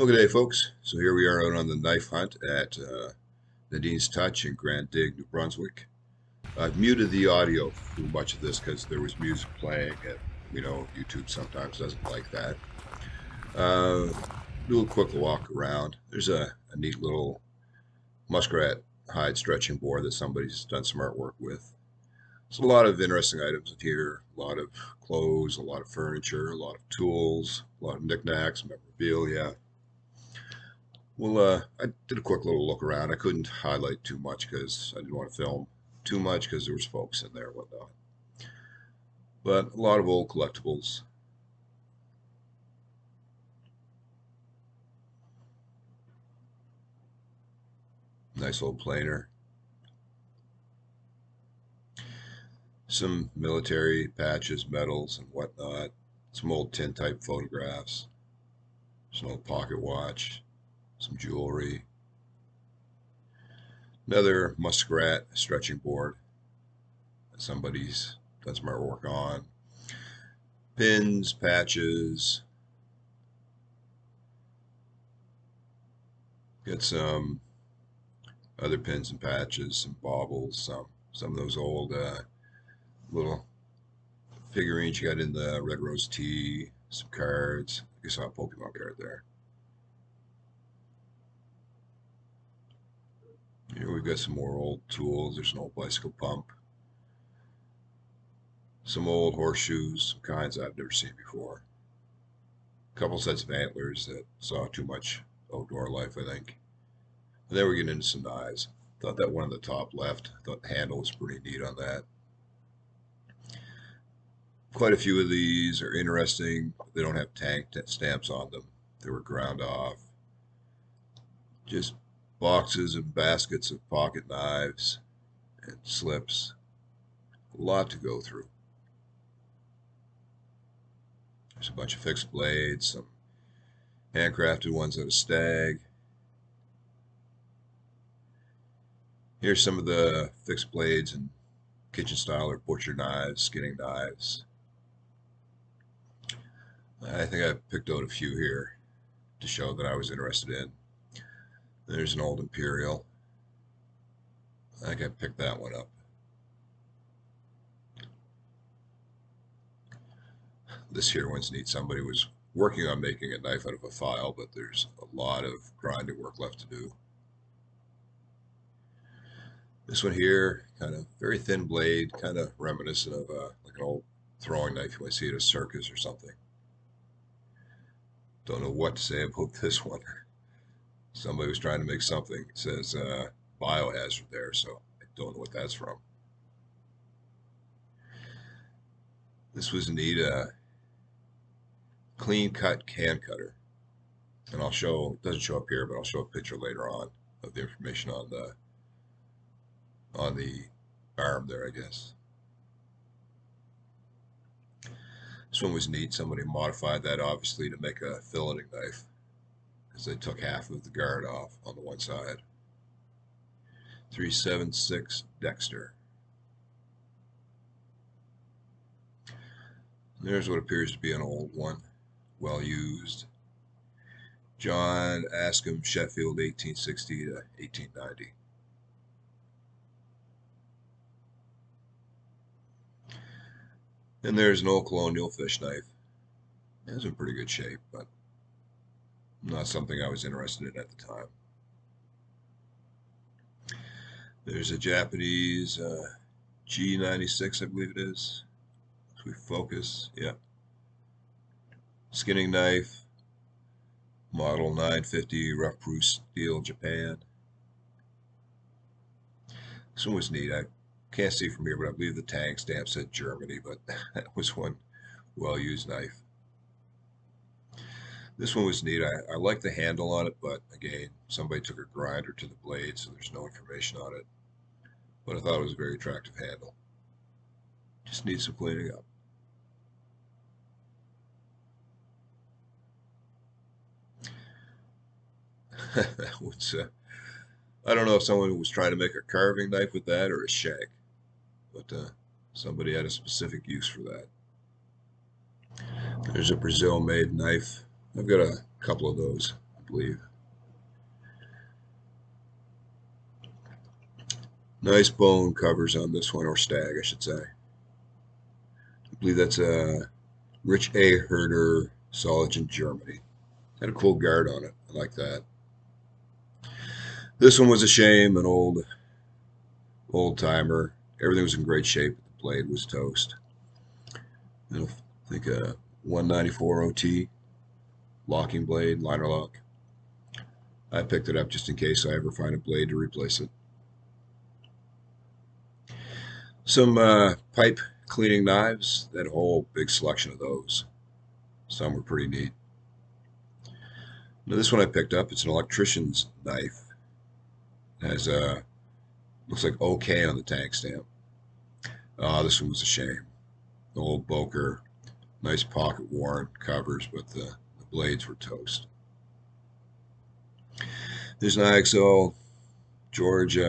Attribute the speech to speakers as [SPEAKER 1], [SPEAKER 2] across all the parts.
[SPEAKER 1] Well, good day, folks. So here we are out on the knife hunt at Nadine's Touch in Grand-Digue, New Brunswick. I've muted the audio through much of this because there was music playing, and YouTube sometimes doesn't like that. Do a quick walk around. There's a neat little muskrat hide stretching board that somebody's done some artwork with. There's a lot of interesting items in here. A lot of clothes, a lot of furniture, a lot of tools, a lot of knickknacks, memorabilia. Well, I did a quick little look around. I couldn't highlight too much because I didn't want to film too much because there was folks in there and whatnot. But a lot of old collectibles. Nice old planer. Some military patches, medals, and whatnot. Some old tin type photographs. Some old pocket watch. Some jewelry. Another muskrat stretching board that somebody's done some artwork on. Pins, patches. Got some other pins and patches, some baubles, some of those old little figurines you got in the Red Rose tea, some cards. You saw a Pokemon card there. Here we've got some more old tools. There's an old bicycle pump. Some old horseshoes, some kinds I've never seen before. A couple sets of antlers that saw too much outdoor life, I think. And then we're getting into some knives. Thought that one on the top left, I thought the handle was pretty neat on that. Quite a few of these are interesting. They don't have tank stamps on them. They were ground off. Just boxes and baskets of pocket knives and slips. A lot to go through. There's a bunch of fixed blades, some handcrafted ones out of stag. Here's some of the fixed blades and kitchen style or butcher knives, skinning knives. I think I picked out a few here to show that I was interested in. There's an old Imperial. I think I picked that one up. This here one's neat. Somebody was working on making a knife out of a file, but there's a lot of grinding work left to do. This one here, kind of very thin blade, kind of reminiscent of like an old throwing knife you might see at a circus or something. Don't know what to say about this one. Somebody was trying to make something. It says biohazard there, so I don't know what that's from. This was neat, clean cut can cutter. And I'll show, it doesn't show up here, but I'll show a picture later on of the information on the arm there, I guess. This one was neat. Somebody modified that obviously to make a filleting knife because they took half of the guard off on the one side. 376 Dexter. There's what appears to be an old one, well used. John Ascom, Sheffield, 1860 to 1890. And there's an old colonial fish knife. It's in pretty good shape, but not something I was interested in at the time. There's a Japanese G96, I believe it is. If we focus, yeah. Skinning knife, model 950, rough proof steel, Japan. This one was neat. I can't see from here, but I believe the tank stamp said Germany, but that was one well-used knife. This one was neat. I like the handle on it, but again, somebody took a grinder to the blade, so there's no information on it. But I thought it was a very attractive handle. Just needs some cleaning up. That was, I don't know if someone was trying to make a carving knife with that or a shank, but somebody had a specific use for that. There's a Brazil-made knife. I've got a couple of those. I believe. Nice bone covers on this one, or stag, I should say. I believe that's a Rich A. Herder Solage in Germany. Had a cool guard on it. I like that. This one was a shame, an old timer. Everything was in great shape. The blade was toast. I think a 194 OT locking blade, liner lock. I picked it up just in case I ever find a blade to replace it. Some pipe cleaning knives. That whole big selection of those. Some were pretty neat. Now this one I picked up. It's an electrician's knife. It has a looks like OK on the tank stamp. This one was a shame. The old Boker, nice pocket worn covers, but the blades were toast. There's an IXO George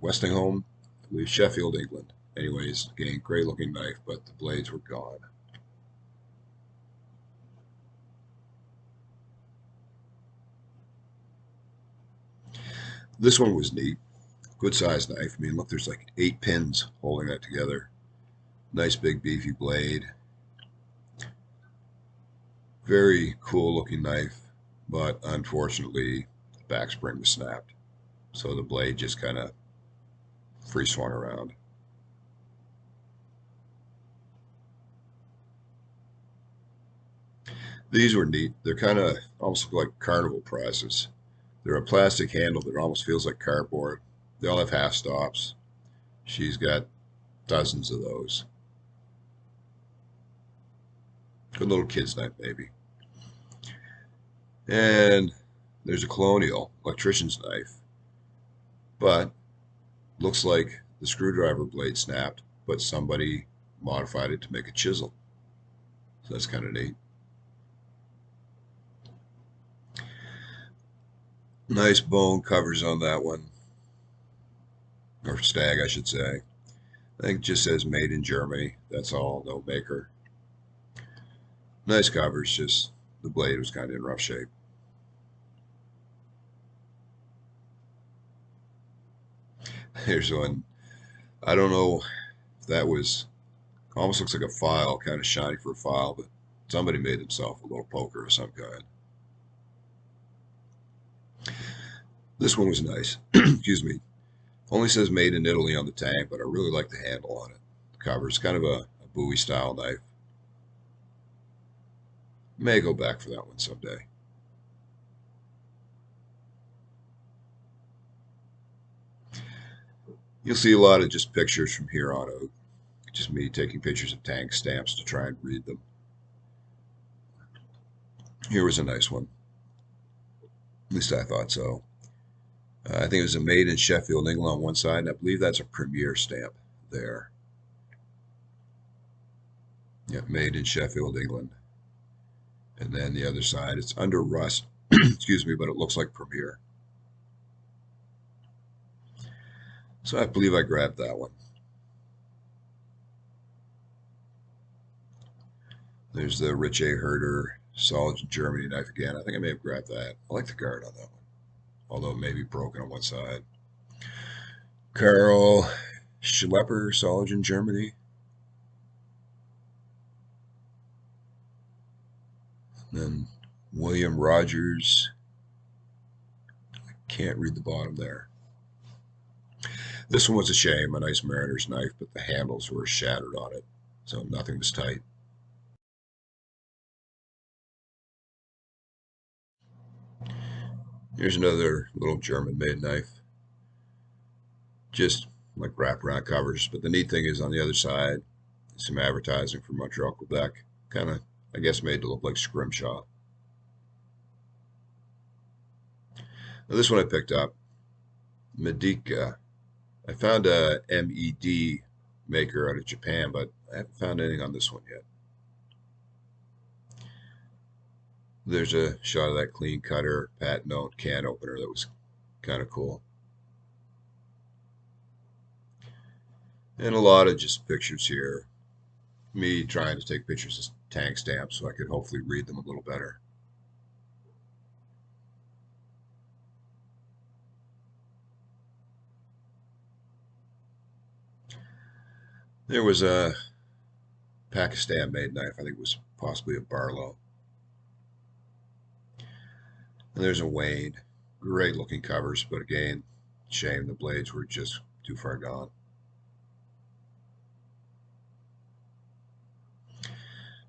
[SPEAKER 1] Westingham, I believe Sheffield, England. Anyways, again, great looking knife, but the blades were gone. This one was neat. Good sized knife. I mean, look, there's like 8 pins holding that together. Nice big beefy blade. Very cool looking knife, but unfortunately the back spring was snapped. So the blade just kind of free swung around. These were neat. They're kind of almost look like carnival prizes. They're a plastic handle that almost feels like cardboard. They all have half stops. She's got dozens of those. Good little kid's knife, maybe. And there's a colonial electrician's knife, but looks like the screwdriver blade snapped, but somebody modified it to make a chisel. So that's kind of neat. Nice bone covers on that one, or stag, I should say. I think it just says made in Germany. That's all, no maker. Nice covers, just the blade was kind of in rough shape. Here's one. I don't know if that was, almost looks like a file, kind of shiny for a file, but somebody made himself a little poker of some kind. This one was nice. Excuse me. Only says made in Italy on the tank, but I really like the handle on it. The cover is kind of a Bowie style knife. May go back for that one someday. You'll see a lot of just pictures from here on out. Just me taking pictures of tank stamps to try and read them. Here was a nice one. At least I thought so. I think it was a made in Sheffield, England on one side, and I believe that's a Premier stamp there. Yeah, made in Sheffield, England. And then the other side, it's under rust, excuse me, but it looks like Premier. So I believe I grabbed that one. There's the Rich A. Herder Solage in Germany knife again. I think I may have grabbed that. I like the guard on that one, although it may be broken on one side. Karl Schlepper Solage in Germany. Then William Rogers. I can't read the bottom there. This one was a shame, a nice mariner's knife, but the handles were shattered on it, so nothing was tight. Here's another little German-made knife. Just like wraparound covers, but the neat thing is on the other side, some advertising for Montreal, Quebec. Kind of, I guess, made to look like scrimshaw. Now this one I picked up, Medica. I found a MED maker out of Japan, but I haven't found anything on this one yet. There's a shot of that clean cutter, patent owned can opener that was kind of cool. And a lot of just pictures here. Me trying to take pictures of tank stamps so I could hopefully read them a little better. There was a Pakistan-made knife. I think it was possibly a Barlow. And there's a Wayne. Great looking covers, but again, shame the blades were just too far gone.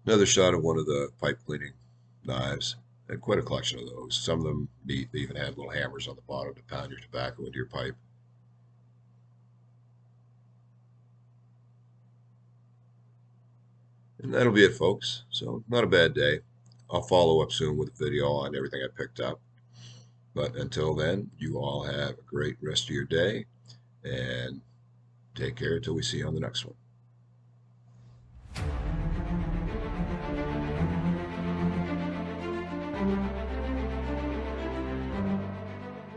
[SPEAKER 1] Another shot of one of the pipe cleaning knives. Had quite a collection of those. Some of them neat. They even had little hammers on the bottom to pound your tobacco into your pipe. And that'll be it, folks. So, not a bad day. I'll follow up soon with a video on everything I picked up. But until then, you all have a great rest of your day and take care until we see you on the next one.